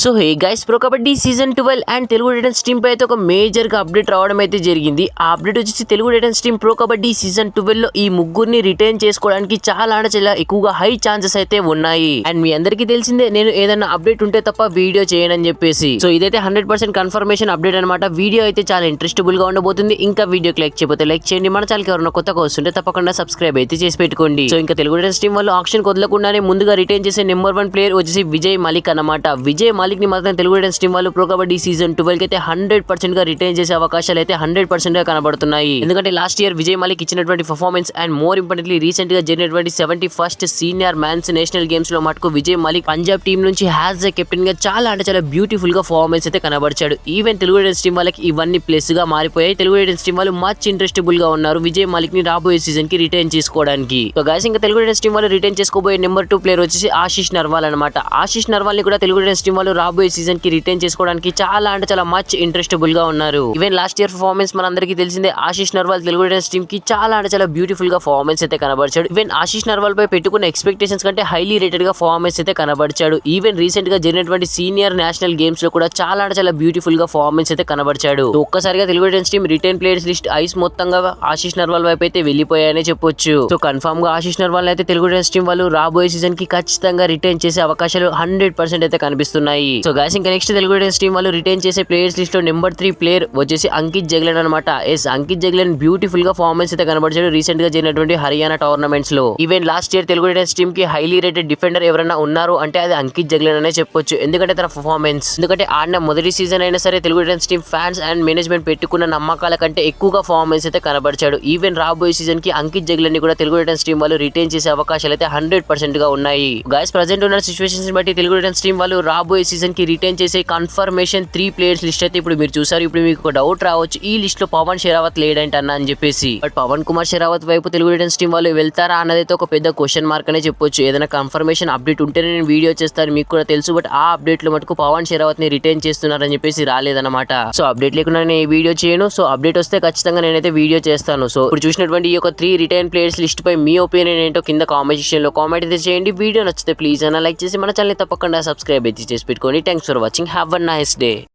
So hey guys, pro kabaddi season 12 and Telugu Titans team పై అయితే ఒక మేజర్ గా అప్డేట్ రావడం అయితే జరిగింది. ఆ అప్డేట్ వచ్చేసి Telugu Titans team pro kabaddi season 12 లో ఈ ముగ్గురిని రిటైన్ చేసుకోవడానికి చాలా ఎక్కువగా హై ఛాన్సెస్ అయితే ఉన్నాయి. అండ్ మీ అందరికీ తెలిసిందే, నేను ఏదైనా అప్డేట్ ఉంటే తప్ప వీడియో చేయనని చెప్పేసి. సో ఇదైతే 100% కన్ఫర్మేషన్ అప్డేట్ అనమాట. వీడియో అయితే చాలా ఇంట్రెస్టబుల్ గా ఉండబోతుంది. ఇంకా వీడియోకి లైక్ చేయకపోతే లైక్ చేయండి. మన ఛానల్ కి ఎవరైనా కొత్తగా వస్తుంటే తప్పకుండా సబ్స్క్రైబ్ అయితే చేసి పెట్టుకోండి. సో ఇంకా తెలుగు టైటన్స్ టీమ్ వాళ్ళు ఆప్షన్ వదలకుండానే ముందుగా రిటైన్ చేసే నెంబర్ 1 ప్లేయర్ వచ్చేసి విజయ్ మాలిక్ అన్నమాట. విజయ్ మాలిక్ ని మాత్రం తెలుగు టైటన్స్ టీమ్ వాళ్ళు ప్రో కబడ్డీ సీజన్ 12 కి అయితే 100% గా రిటైన్ చేసే అవకాశాలు అయితే 100% గా కనబడుతున్నాయి. ఎందుకంటే లాస్ట్ ఇయర్ విజయ్ మాలిక్ ఇచ్చినటువంటి performance and more importantly recent గా జరిగినటువంటి 71st senior men's national games లో మటుకు విజయ్ మాలిక్ పంజాబ్ టీం నుంచి హ్యాస్ ఎ కెప్టెన్ గా చాలా బ్యూటిఫుల్ గా పర్ఫార్మెన్స్ అయితే కనబరిచాడు. ఈవెన్ తెలుగు టైటన్స్ టీం వాళ్ళకి ఇవన్నీ ప్లస్ గా మారిపోయాయి. తెలుగు టైటన్స్ టీం వాళ్ళు మచ్ ఇంట్రెస్టబుల్ గా ఉన్నారు విజయ్ మాలిక్ ని రాబోయే సీజన్ కి రిటైన్ చేసుకోవడానికి. సో గైస్, ఇంకా తెలుగు టైటన్స్ టీం వాళ్ళు రిటైన్ చేసుకోబోయే నెంబర్ 2 ప్లేయర్ వచ్చేసి ఆశిష్ నర్వాల్ అనమాట. ఆశిష్ నర్వాల్ ని కూడా తెలుగు టైటన్స్ టీం వాళ్ళు రాబోయే సీజన్ కి రిటైన్ చేసుకోవడానికి చాలా మచ్ ఇంట్రెస్టబుల్ గా ఉన్నారు. ఈవెన్ లాస్ట్ ఇయర్ పర్ఫార్మెన్స్ మనందరికీ తెలిసిందే. ఆశిష్ నర్వాల్ తెలుగు టైటన్స్ టీం కి చాలా బ్యూటిఫుల్ గా పర్ఫార్మెన్స్ అయితే కనబరిచాడు. ఈవెన్ ఆశిష్ నర్వాల్ పై పెట్టుకున్న ఎక్స్పెక్టేషన్స్ కంటే హైలీ రేటెడ్ గా పర్ఫార్మెన్స్ అయితే కనబరిచాడు. ఈవెన్ రీసెంట్ గా జరిగినటువంటి సీనియర్ నేషనల్ గేమ్స్ లో కూడా చాలా బ్యూటిఫుల్ గా పర్ఫార్మెన్స్ అయితే కనబరిచాడు. ఒక్కసారిగా Telugu Titans team retain players list ice మొత్తంగా ఆశిష్ నర్వాల్ వైపు అయితే వెళ్లిపోయాయనే చెప్పొచ్చు. సో కన్ఫర్మ్ గా ఆశిష్ నర్వాల్ అయితే తెలుగు టైటన్స్ టీం వాళ్ళు రాబోయే సీజన్ కి ఖచ్చితంగా రిటైన్ చేసే అవకాశాలు 100% అయితే కనిపిస్తున్నాయి. సో గైస్, ఇంకా నెక్స్ట్ తెలుగు టైటన్స్ టీం వాళ్ళు రిటైన్ చేసే ప్లేయర్స్ లిస్ట్ లో నెంబర్ 3 ప్లేయర్ వచ్చేసి అంకిత్ జగ్లెన్ అనమాట. అంకిత్ జగ్లెన్ బ్యూటిఫుల్ గా పర్ఫార్మెన్స్ అయితే కనబరిచాడు రీసెంట్ గా జరిగినటువంటి హర్యానా టోర్నమెంట్స్ లో. Even last year Telugu Titans team కి హైలీ రేటెడ్ డిఫెండర్ ఎవరైనా ఉన్నారు అంటే అది అంకిత్ జగ్లెన్ అనే చెప్పొచ్చు. ఎందుకంటే తన పర్ఫార్మెన్స్, ఎందుకంటే ఆడిన మొదటి సీజన్ అయినా సరే Telugu Titans team fans and management పెట్టుకున్న నమ్మకాల కంటే ఎక్కువగా పర్ఫార్మెన్స్ అయితే కనబరిచాడు. ఈవెన్ రాబోయే సీజన్ కి అంకిత్ జగ్లెన్ ని కూడా తెలుగు టైటన్స్ టీం వాళ్ళు రిటైన్ చేసే అవకాశాలు అయితే 100% గా ఉన్నాయి. గైస్, ప్రెజెంట్ ఉన్న సిచువేషన్స్ బట్టి తెలుగు టైటన్స్ టీం వాళ్ళు రాబోయే సీజన్ కి రిటైన్ చేసే కన్ఫర్మేషన్ 3 ప్లేయర్స్ లిస్ట్ అయితే ఇప్పుడు మీరు చూసారు. ఇప్పుడు మీకు ఒక డౌట్ రావచ్చు, ఈ లిస్ట్ లో పవన్ షెరావత్ లేడంట అన్న అని చెప్పేసి. బట్ పవన్ కుమార్ షెరావత్ వైపు తెలుగు టైటన్స్ టీం వాళ్ళు వెళ్తారా అన్నదైతే ఒక పెద్ద క్వశ్చన్ మార్క్ అనే చెప్పొచ్చు. ఏదైనా కన్ఫర్మేషన్ అప్డేట్ ఉంటేనే నేను వీడియో చేస్తాను, మీకు కూడా తెలుసు. బట్ ఆ అప్డేట్ లో మటుకు పవన్ షెరావత్ ని రిటైన్ చేస్తున్నారని చెప్పేసి రాలేదన్నమాట. సో అప్డేట్ లేకుండా నేను ఈ వీడియో చేయను. సో అప్డేట్ వస్తే ఖచ్చితంగా నేనైతే వీడియో చేస్తాను. సో ఇప్పుడు చూసినటువంటి ఈ యొక్క 3 రిటైన్ ప్లేయర్స్ లిస్ట్ పై మీ ఒపీనియన్ ఏంటో కింద కామెంట్ సెక్షన్ లో కామెంట్ అయితే చేయండి. వీడియో నచ్చితే ప్లీజ్ అన్న లైక్ చేసి మన ఛానల్ తప్పకుండా సబ్స్క్రైబ్ అయితే చేసి పెట్టుకోండి. Thanks for watching. Have a nice day.